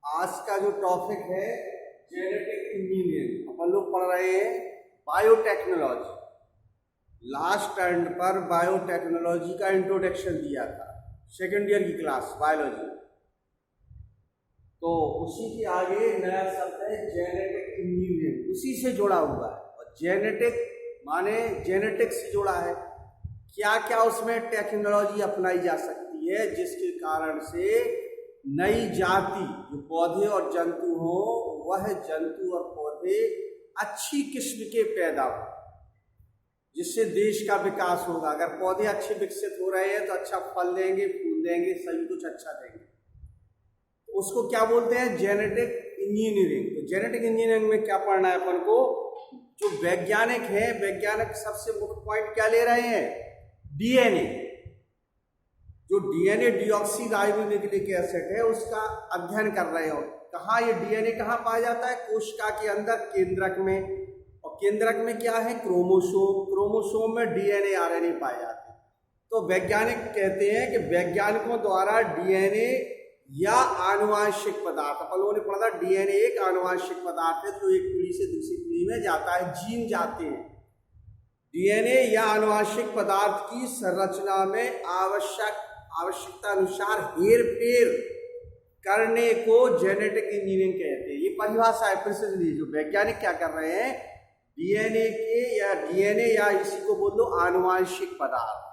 आज का जो टॉपिक है जेनेटिक इंजीनियरिंग, अपन लोग पढ़ रहे हैं बायोटेक्नोलॉजी। लास्ट टर्न पर बायोटेक्नोलॉजी का इंट्रोडक्शन दिया था सेकेंड ईयर की क्लास बायोलॉजी। तो उसी के आगे नया शब्द है जेनेटिक इंजीनियरिंग, उसी से जुड़ा हुआ है। और जेनेटिक माने जेनेटिक्स से जुड़ा है। क्या क्या उसमें टेक्नोलॉजी अपनाई जा सकती है जिसके कारण से नई जाति जो पौधे और जंतु हो, वह जंतु और पौधे अच्छी किस्म के पैदा हो, जिससे देश का विकास होगा। अगर पौधे अच्छे विकसित हो रहे हैं तो अच्छा फल देंगे, फूल देंगे, सभी कुछ अच्छा देंगे। तो उसको क्या बोलते हैं? Genetic engineering. तो जेनेटिक इंजीनियरिंग में क्या पढ़ना है अपन को? जो वैज्ञानिक हैं, वैज्ञानिक सबसे मुख्य पॉइंट क्या ले रहे हैं? डीएनए। जो डीएनए डीऑक्सी राइबोन्यूक्लिक एसिड है, उसका अध्ययन कर रहे हो। कहाँ ये डीएनए कहाँ पाया जाता है? कोशिका के अंदर केंद्रक में। और केंद्रक में क्या है? क्रोमोसोम। क्रोमोसोम में डीएनए आरएनए पाए जाते हैं। तो वैज्ञानिक कहते हैं कि वैज्ञानिकों द्वारा डीएनए या आनुवांशिक पदार्थ, अपन लोगों ने पढ़ा था डीएनए एक आनुवांशिक पदार्थ है जो एक पीढ़ी से दूसरी पीढ़ी में जाता है, जीन जाते हैं। डीएनए या आनुवांशिक पदार्थ की संरचना में आवश्यकता अनुसार हेर फेर करने को जेनेटिक इंजीनियरिंग कहते हैं। ये परिभाषा है, फिर से लीजिए। जो वैज्ञानिक क्या कर रहे हैं? डीएनए या इसी को बोल दो आनुवांशिक पदार्थ।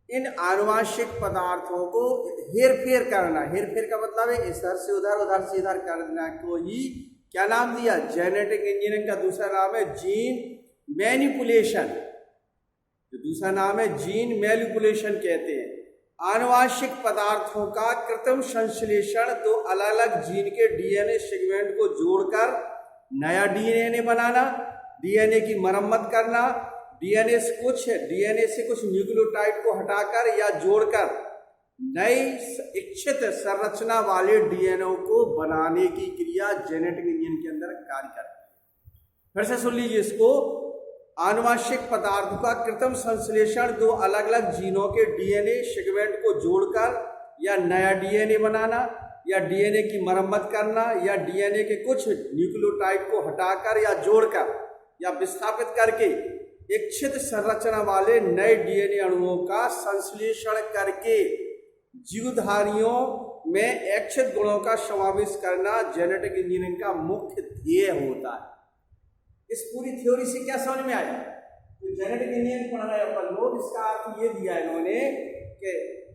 इन आनुवांशिक पदार्थों को हेर फेर करना। हेर फेर का मतलब है इधर से उधर, उधर से इधर करना को ही क्या नाम दिया? जेनेटिक इंजीनियरिंग का दूसरा नाम है जीन मैनिपुलेशन। जो दूसरा नाम है जीन मैनिपुलेशन कहते हैं। आनुवांशिक पदार्थों का कृत्रिम संश्लेषण, दो अलग अलग जीन के डीएनए सेगमेंट को जोड़कर नया डीएनए बनाना, डीएनए की मरम्मत करना, डीएनए से कुछ न्यूक्लियोटाइड को हटाकर या जोड़कर नई इच्छित संरचना वाले डीएनए को बनाने की क्रिया जेनेटिक इंजीनियरिंग के अंदर कार्य करती है। फिर से सुन लीजिए इसको। आनुवांशिक पदार्थों का कृत्रिम संश्लेषण, दो अलग अलग जीनों के डीएनए सेगमेंट को जोड़कर या नया डीएनए बनाना, या डीएनए की मरम्मत करना, या डीएनए के कुछ न्यूक्लियोटाइड को हटाकर या जोड़कर या विस्थापित करके इच्छित संरचना वाले नए डीएनए अणुओं का संश्लेषण करके जीवधारियों में इच्छित गुणों का समावेश करना जेनेटिक इंजीनियरिंग का मुख्य ध्येय होता है। इस पूरी थ्योरी से क्या समझ में आया? तो जेनेटिक इंजीनियरिंग पढ़ रहे अपन लोग, इसका अर्थ ये दिया इन्होंने कि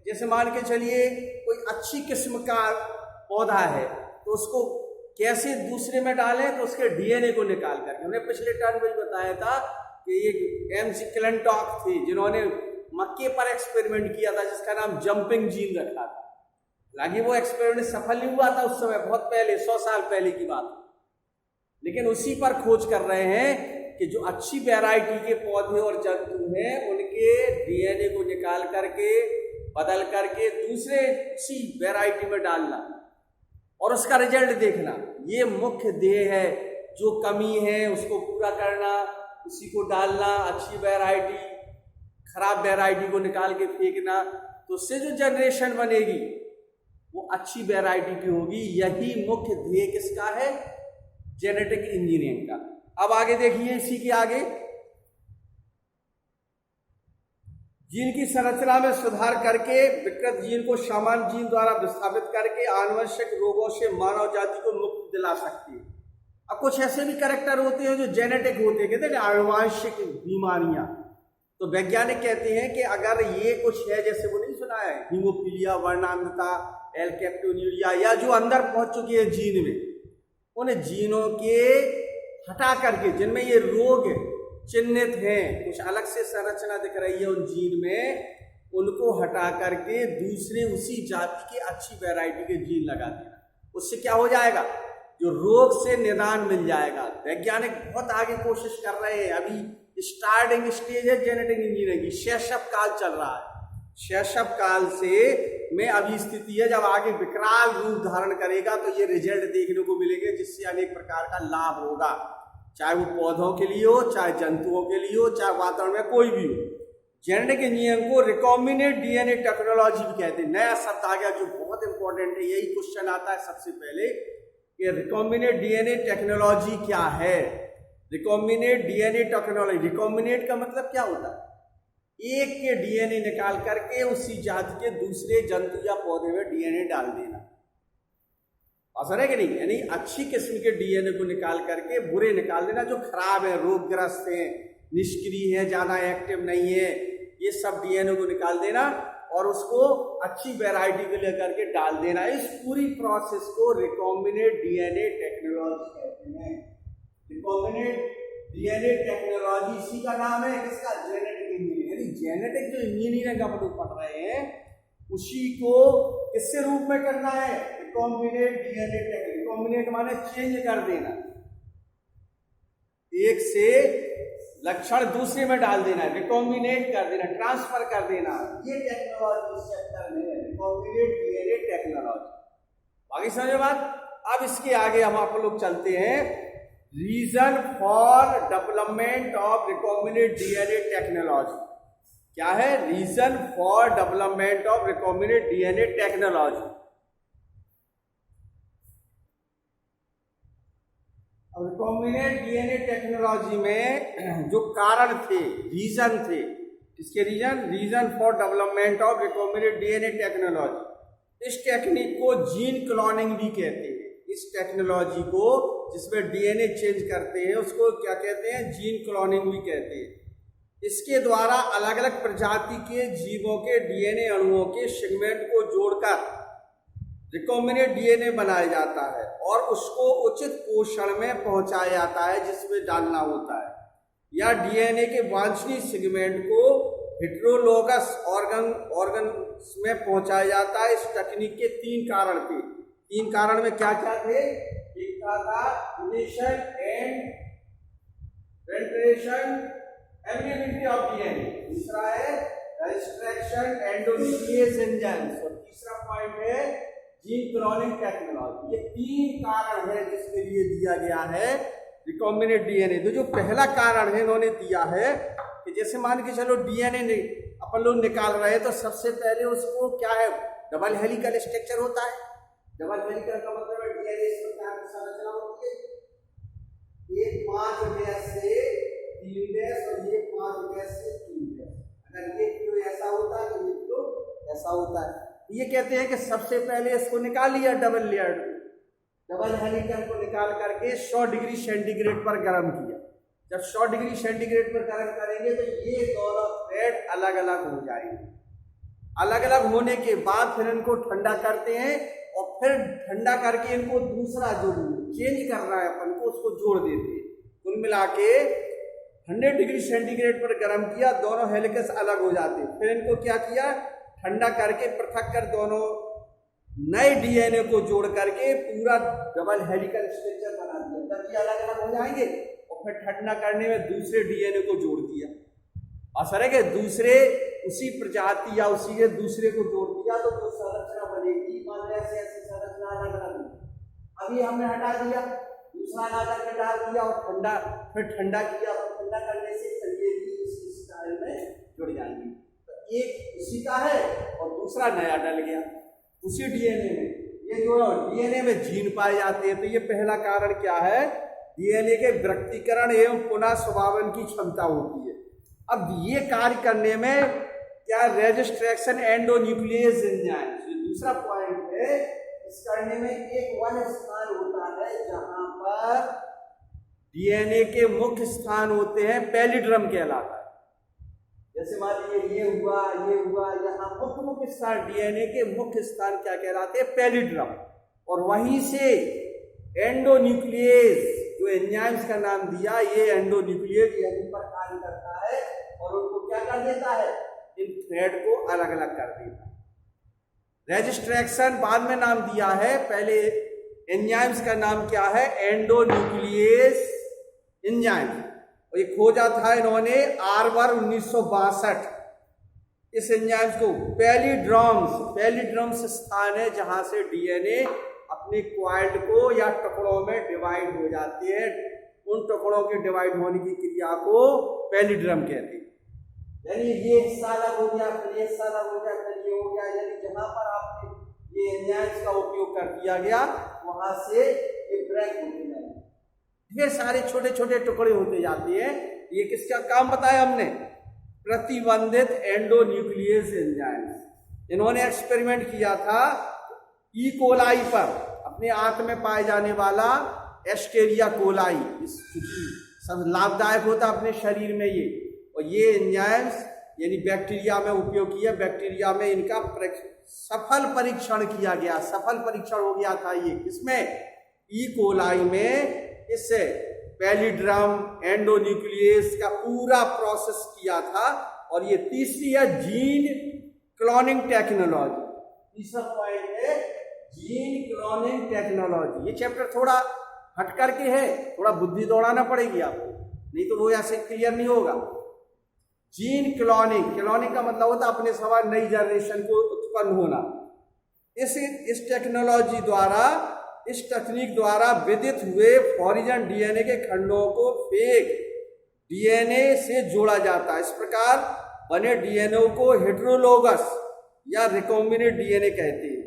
जैसे मान के चलिए कोई अच्छी किस्म का पौधा है तो उसको कैसे दूसरे में डालें? तो उसके डीएनए को निकाल करके। हमने पिछले टर्म में बताया था कि ये McClintock थे जिन्होंने मक्के पर एक्सपेरिमेंट किया था जिसका नाम जंपिंग जीन रखा था। हालांकि वो एक्सपेरिमेंट सफल नहीं हुआ था उस समय, बहुत पहले, 100 साल पहले की बात, लेकिन उसी पर खोज कर रहे हैं कि जो अच्छी वैरायटी के पौधे और जंतु हैं उनके डीएनए को निकाल करके, बदल करके दूसरे उसी वैरायटी में डालना और उसका रिजल्ट देखना। ये मुख्य ध्येय है। जो कमी है उसको पूरा करना, उसी को डालना, अच्छी वैरायटी खराब वैरायटी को निकाल के फेंकना, तो उससे जो जनरेशन बनेगी वो अच्छी वैरायटी की होगी। यही मुख्य ध्येय किसका है? जेनेटिक इंजीनियरिंग का। अब आगे देखिए, इसी के आगे जीन की संरचना में सुधार करके विकृत जीन को सामान्य जीन द्वारा विस्थापित करके आनुवंशिक रोगों से मानव जाति को मुक्ति दिला सकती है। अब कुछ ऐसे भी कैरेक्टर होते हैं जो जेनेटिक होते हैं, कहते हैं आनुवंशिक बीमारियां। तो वैज्ञानिक कहते हैं कि अगर ये कुछ है, जैसे वो नहीं सुना है हीमोफीलिया, वर्णांधता, एल्केप्टोन्यूरिया, या जो अंदर पहुंच चुकी है जीन में, उन जीनों के हटा करके, जिनमें ये रोग चिन्हित हैं, कुछ अलग से संरचना दिख रही है उन जीन में, उनको हटा करके दूसरे उसी जाति के अच्छी वैरायटी के जीन लगा देना। उससे क्या हो जाएगा? जो रोग से निदान मिल जाएगा। वैज्ञानिक बहुत आगे कोशिश कर रहे हैं। अभी स्टार्टिंग स्टेज है जेनेटिक इंजीनियरिंग की, शैशव काल चल रहा है। शैशव काल से में अभी स्थिति है, जब आगे विकराल रूप धारण करेगा तो ये रिजल्ट देखने को मिलेंगे जिससे अनेक प्रकार का लाभ होगा, चाहे वो पौधों के लिए हो, चाहे जंतुओं के लिए हो, चाहे वातावरण में कोई भी हो। जेनेटिक इंजीनियरिंग को रिकॉम्बिनेंट डीएनए टेक्नोलॉजी भी कहते हैं। नया शब्द आ गया जो बहुत इंपॉर्टेंट है, यही क्वेश्चन आता है सबसे पहले कि रिकॉम्बिनेंट डीएनए टेक्नोलॉजी क्या है। रिकॉम्बिनेंट डीएनए टेक्नोलॉजी, रिकॉम्बिनेंट का मतलब क्या होता है? एक के डीएनए निकाल करके उसी जाति के दूसरे जंतु या पौधे में डीएनए डाल देना, असर है कि नहीं? यानी अच्छी किस्म के डीएनए को निकाल करके बुरे निकाल देना, जो खराब है, रोगग्रस्त है, निष्क्रिय है, ज्यादा एक्टिव नहीं है, ये सब डीएनए को निकाल देना और उसको अच्छी वैरायटी को लेकर के डाल देना। इस पूरी प्रोसेस को रिकॉम्बिनेंट डीएनए टेक्नोलॉजी कहते हैं। रिकॉम्बिनेंट डीएनए टेक्नोलॉजी इसी का नाम है, किसका? Genetic engineering. यानी जेनेटिक जो इंजीनियरिंग का हम लोग पढ़ रहे हैं उसी को किससे रूप में करना है? Recombinant DNA technology. रिकॉम्बिनेंट माने चेंज कर देना, एक से लक्षण दूसरे में डाल देना, रिकॉम्बिनेट कर देना, ट्रांसफर कर देना, ये टेक्नोलॉजी इस चैप्टर में है, रिकॉम्बिनेंट डीएनए टेक्नोलॉजी। बाकी समझे बात? अब इसके आगे हम आप लोग चलते हैं, reason for development of recombinant DNA technology. क्या है? Reason for development of recombinant DNA technology. अब रिकॉम्बिनेंट डीएनए टेक्नोलॉजी में जो कारण थे, रीजन थे, इसके reason for development of recombinant DNA technology. इस टेक्निक को जीन क्लोनिंग भी कहते हैं। इस टेक्नोलॉजी को जिसमें डीएनए चेंज करते हैं उसको क्या कहते हैं? जीन क्लोनिंग भी कहते हैं। इसके द्वारा अलग अलग प्रजाति के जीवों के डीएनए अणुओं के सेगमेंट को जोड़कर रिकॉम्बिनेंट डीएनए बनाया जाता है और उसको उचित पोषण में पहुंचाया जाता है जिसमें डालना होता है, या डीएनए के वांछनीय सेगमेंट को हेटेरोलोगस ऑर्गन में पहुंचाया जाता है। इस तकनीक के 3 कारण थे। 3 कारण में क्या क्या थे? एक था डिलीशन एंड रेंट्रेशन एबिलिटी ऑफ डीएनए, दूसरा है रेस्ट्रिक्शन एंडोन्यूक्लियस एंजाइम्स, और तीसरा पॉइंट है जीन क्लोनिंग टेक्नोलॉजी। ये 3 कारण है जिसके लिए दिया गया है रिकॉम्बिनेंट डीएनए। तो जो पहला कारण है इन्होंने दिया है कि जैसे मान के चलो डीएनए अपन लोग निकाल रहे हैं तो सबसे पहले उसको क्या है? डबल हेलिकल स्ट्रक्चर होता है। डबल हेलिकल का मतलब है डीएनए इसमें क्या संरचना होती है? ये 5 बेस से 3 बेस और ये 5 बेस से 3 बेस। अगर ये क्यों ऐसा होता है तो ये क्यों ऐसा होता है। ये कहते हैं कि सबसे पहले इसको निकाल लिया, डबल लेयर, डबल हेलिकल को निकाल करके 100 डिग्री सेंटीग्रेड पर गर्म किया। जब 100 डिग्री सेंटीग्रेड पर गर्म करेंगे तो ये दोनों थ्रेड अलग अलग हो जाएंगे। अलग अलग होने के बाद फिर इनको ठंडा करते हैं और फिर ठंडा करके इनको दूसरा जो चेंज कर रहा है अपन को उसको जोड़ देते हैं। कुल मिला के 100 डिग्री सेंटीग्रेड पर गर्म किया, दोनों हेलिकस अलग हो जाते हैं। फिर इनको क्या किया? ठंडा करके पृथक कर दोनों नए डीएनए को जोड़ करके पूरा डबल हेलिकल स्ट्रक्चर बना दिया। जब ये अलग अलग हो जाएंगे और फिर ठंडा करने में दूसरे डीएनए को जोड़ दिया, असर है कि दूसरे उसी प्रजाति या उसी के दूसरे को जोड़ दिया तो जो संरचना बनेगी, मान लो ऐसे ऐसी संरचना अलग अलग। अभी हमने हटा दिया, दूसरा ला करके डाल दिया और ठंडा, फिर ठंडा किया और ठंडा करने से ये भी इस स्टाइल में जुड़ जाएंगी। एक उसी का है और दूसरा नया डल गया उसी डीएनए में। ये जो डीएनए में जीन पाए जाते हैं। तो ये पहला कारण क्या है? डीएनए के व्यक्तिकरण एवं पुनः स्वभावन की क्षमता होती है। अब ये कार्य करने में क्या? रेजिस्ट्रेशन एंडोन्यूक्लियस एंजाइम, दूसरा पॉइंट है। इस करने में एक वन स्थान होता है जहां पर डीएनए के मुख्य स्थान होते हैं, पैलिड्रम कहलाता है। जैसे मान लीजिए ये हुआ, यहाँ मुख्य स्थान डीएनए के मुख्य स्थान क्या कहलाते हैं? पैलिड्रम। और वहीं से एंडोन्यूक्लियस, जो एंजाइम्स का नाम दिया, ये एंडोन्यूक्लियस यहीं पर कार्य करता है और उनको क्या कर देता है? इन थ्रेड को अलग अलग कर देता है। रेजिस्ट्रेक्शन बाद में नाम दिया है, पहले एंजाइम्स का नाम क्या है? Endonuclease enzyme. ये खोजा था इन्होंने आर्बर 1962। इस एंजाइम को पैलिड्रम्स स्थान है जहां से डीएनए अपने क्वाइल्ड को या टुकड़ों में डिवाइड हो जाते हैं। उन टुकड़ों के डिवाइड होने की क्रिया को पैलिड्रम कहते हैं। यानी ये हिस्सा अलग हो गया, फिर ये हिस्सा अलग हो गया, फिर ये हो गया, यानी जहां पर आपने ये एंजाइम्स का उपयोग कर दिया गया वहां से ये ब्रेक होते जाएंगे, ढेर सारे छोटे छोटे टुकड़े होते जाते हैं। ये किसका काम बताया हमने? प्रतिबंधित एंडोन्यूक्लियस एंजाइम्स। इन्होंने एक्सपेरिमेंट किया था ई कोलाई पर, अपने आंत में पाए जाने वाला एस्टेरिया कोलाई, सब लाभदायक होता अपने शरीर में ये, और ये एंजाइम्स यानी बैक्टीरिया में उपयोग किया। बैक्टीरिया में इनका सफल परीक्षण किया गया, सफल परीक्षण हो गया था ये किसमें? ई कोलाई में। इससे पैलिड्रम एंडोन्यूक्लियस का पूरा प्रोसेस किया था। और ये तीसरी है जीन क्लोनिंग टेक्नोलॉजी। तीसरा पॉइंट है जीन क्लोनिंग टेक्नोलॉजी। ये चैप्टर थोड़ा हट करके है, थोड़ा बुद्धि दौड़ाना पड़ेगी आपको, नहीं तो वो ऐसे क्लियर नहीं होगा। जीन क्लोनिंग, क्लोनिंग का मतलब होता है अपने सवाल नई जनरेशन को उत्पन्न होना। इस टेक्नोलॉजी द्वारा, इस तकनीक द्वारा विदित हुए फॉरिजन डीएनए के खंडों को फेक डीएनए से जोड़ा जाता है। इस प्रकार बने डीएनए को हेटेरोलोगस या रिकॉम्बिनेंट डीएनए कहते हैं।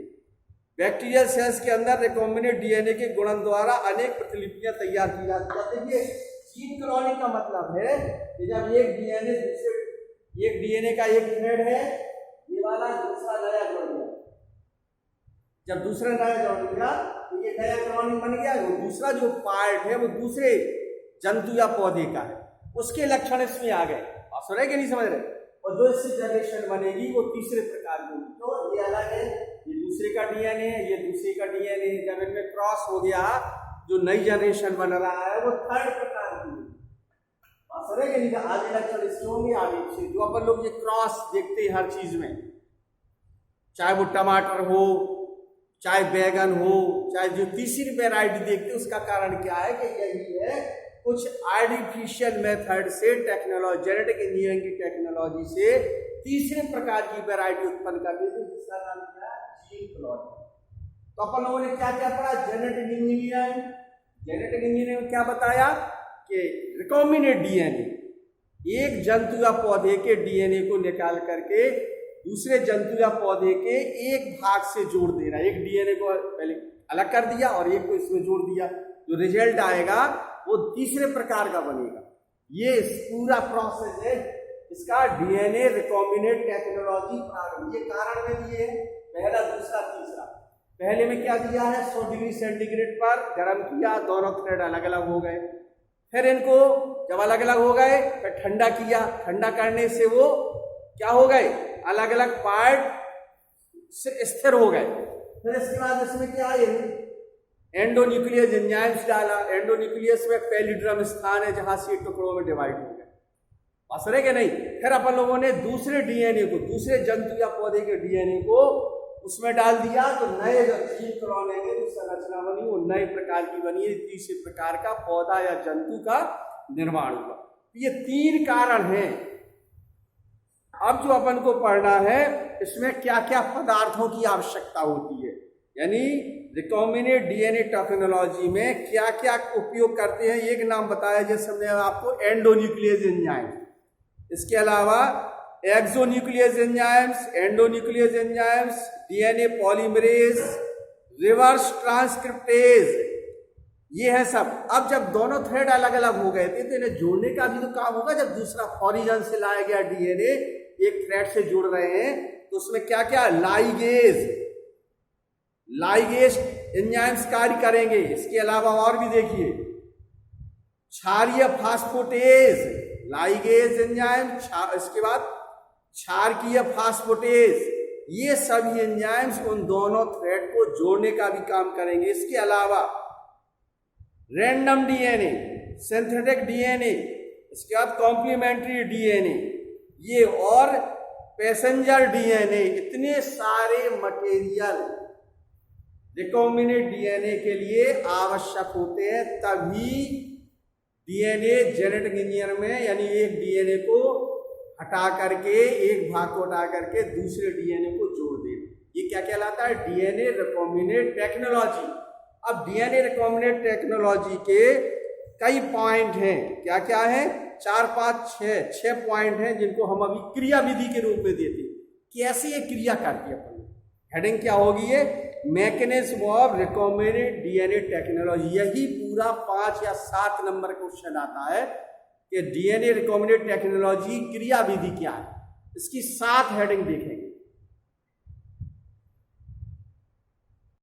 बैक्टीरियल सेल्स के अंदर रिकॉम्बिनेंट डीएनए के गुणन द्वारा अनेक प्रतिलिपियां तैयार की जाती हैं। देखिए जीन क्लोनिंग का मतलब है कि जब एक डीएनए दूसरे, एक डीएनए का एक थ्रेड है, ये वाला दूसरा नया जुड़ गया, जब दूसरा नया जुड़ गया तो ये नया क्लोनिंग बन गया। वो दूसरा जो पार्ट है वो दूसरे जंतु या पौधे का है, उसके लक्षण इसमें आ गए। आप सुन रहे कि नहीं समझ रहे? और जो इससे जनरेशन बनेगी वो तीसरे प्रकार की, तो ये अलग है, ये दूसरे का डीएनए है, ये दूसरे का डीएनए। जब इनमें क्रॉस हो गया, जो नई जनरेशन बन रहा है वो थर्ड प्रकार की। आप सुन रहे कि नहीं? आगे लक्षण इसके होंगे, आगे इससे। जो अपन लोग ये क्रॉस देखते हैं हर चीज में, चाहे वो टमाटर हो, चाहे बैगन हो, चाहे जो तीसरी वैरायटी देखते हैं, उसका कारण क्या है कि यही है कुछ आर्टिफिशियल मेथड से, टेक्नोलॉजी, जेनेटिक इंजीनियरिंग की टेक्नोलॉजी से तीसरे प्रकार की वैरायटी उत्पन्न कर दी थी, जिसका नाम क्या है? Gene cloning. तो अपन लोगों ने क्या क्या पढ़ा? Genetic engineering. जेनेटिक इंजीनियरिंग क्या बताया कि रिकॉम्बिनेंट डीएनए, एक जंतु या पौधे के डीएनए को निकाल करके दूसरे जंतु या पौधे के एक भाग से जोड़ देना। एक डीएनए को पहले अलग कर दिया और एक को इसमें जोड़ दिया, जो रिजल्ट आएगा वो तीसरे प्रकार का बनेगा। ये पूरा प्रोसेस है इसका डीएनए रिकॉम्बिनेंट टेक्नोलॉजी प्रारंभ। ये कारण में दिए हैं, पहला, दूसरा, तीसरा। पहले में क्या दिया है? 100 डिग्री सेंटीग्रेड पर गर्म किया, दोनों थ्रेड अलग अलग हो गए। फिर इनको जब अलग अलग हो गए फिर ठंडा किया, ठंडा करने से वो क्या हो गए? अलग अलग पार्ट से स्थिर हो गए। फिर इसके बाद इसमें क्या है? एंडोन्यूक्लियस एंजाइम्स डाला। एंडोन्यूक्लियस में पैलिड्रम स्थान है जहां से टुकड़ों में डिवाइड हो गए। असर है कि नहीं? फिर अपन लोगों ने दूसरे डीएनए को, दूसरे जंतु या पौधे के डीएनए को उसमें डाल दिया, तो नए जो जीन क्लोनिंग है जो संरचना बनी वो नए प्रकार की बनी है, तीसरे प्रकार का पौधा या जंतु का निर्माण हुआ। ये 3 कारण हैं। अब जो अपन को पढ़ना है इसमें क्या क्या पदार्थों की आवश्यकता होती है, यानी रिकॉम्बिनेंट डीएनए टेक्नोलॉजी में क्या क्या उपयोग करते हैं। एक नाम बताया जैसे हमने आपको, एंडोन्यूक्लियस एंजाइम। इसके अलावा exonuclease enzymes, endonuclease enzymes, DNA polymerase, reverse transcriptase, ये है सब। अब जब दोनों थ्रेड अलग अलग हो गए थे तो इन्हें जोड़ने का भी तो काम होगा। जब दूसरा ऑरिजिन से लाया गया डीएनए एक थ्रेड से जुड़ रहे हैं तो उसमें क्या क्या? लाइगेज एंजाइम्स कार्य करेंगे। इसके अलावा और भी देखिए, क्षारीय फास्फोटेज, लाइगेज एंजाइम, इसके बाद क्षारकीय फास्फोटेज, ये सभी एंजाइम्स उन दोनों थ्रेड को जोड़ने का भी काम करेंगे। इसके अलावा रैंडम डीएनए, सिंथेटिक डीएनए, इसके बाद कॉम्प्लीमेंट्री डीएनए, ये और पैसेंजर डीएनए, इतने सारे मटेरियल रिकॉम्बिनेंट डीएनए के लिए आवश्यक होते हैं। तभी डीएनए जेनेटिक इंजीनियर में, यानी एक डीएनए को हटा करके, एक भाग को हटा करके दूसरे डीएनए को जोड़ दे, ये क्या कहलाता है? DNA recombinant technology. अब डीएनए रिकॉम्बिनेंट टेक्नोलॉजी के कई पॉइंट हैं। क्या क्या है? 4 5 6 पॉइंट हैं जिनको हम अभी क्रिया विधि के रूप में देते हैं। कैसे ये क्रिया करती है अपन, हेडिंग क्या होगी ये, mechanism of recombinant DNA technology. यही पूरा 5 या 7 नंबर क्वेश्चन आता है कि डीएनए रिकॉम्बिनेंट टेक्नोलॉजी क्रिया विधि क्या है। इसकी 7 हेडिंग देखेंगे।